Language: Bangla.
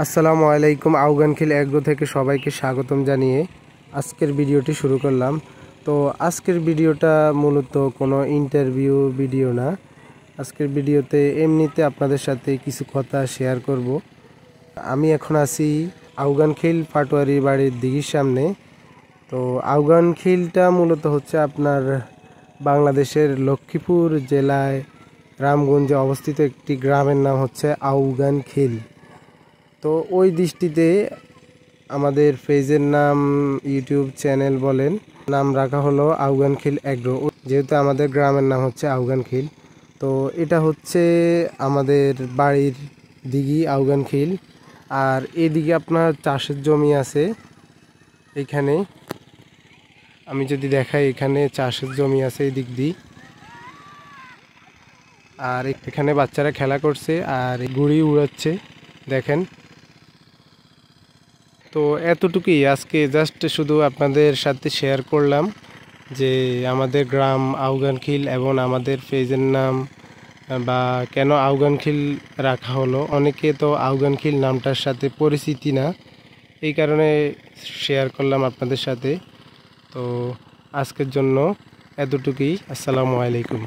আসসালামু আলাইকুম। আউগানখিল এগ্রো থেকে সবাইকে স্বাগতম জানিয়ে আজকের ভিডিওটি শুরু করলাম। তো আজকের ভিডিওটা মূলত কোনো ইন্টারভিউ ভিডিও না। আজকের ভিডিওতে এমনিতে আপনাদের সাথে কিছু কথা শেয়ার করব। আমি এখন আছি আউগানখিল পাটোয়ারি বাড়ির দিঘির সামনে। তো আউগানখিলটা মূলত হচ্ছে আপনার বাংলাদেশের লক্ষ্মীপুর জেলায় রামগঞ্জে অবস্থিত একটি গ্রামের নাম হচ্ছে আউগানখিল। তো ওই দৃষ্টিতে আমাদের পেজের নাম, ইউটিউব চ্যানেল বলেন, নাম রাখা হলো আউগানখিল এগ্রো, যেহেতু আমাদের গ্রামের নাম হচ্ছে আউগানখিল। তো এটা হচ্ছে আমাদের বাড়ির দিঘি আউগানখিল। আর এদিকে আপনার চাষের জমি আছে। এইখানে আমি যদি দেখাই, এখানে চাষের জমি আছে এই দিক দিয়ে। আর এখানে বাচ্চারা খেলা করছে আর গুড়ি উড়াচ্ছে, দেখেন। তো এতটুকুই আজকে জাস্ট শুধু আপনাদের সাথে শেয়ার করলাম যে আমাদের গ্রাম আউগানখিল এবং আমাদের পেজের নাম বা কেন আউগানখিল রাখা হলো। অনেকে তো আউগানখিল নামটার সাথে পরিচিতি না, এই কারণে শেয়ার করলাম আপনাদের সাথে। তো আজকের জন্য এতটুকুই। আসসালামু আলাইকুম।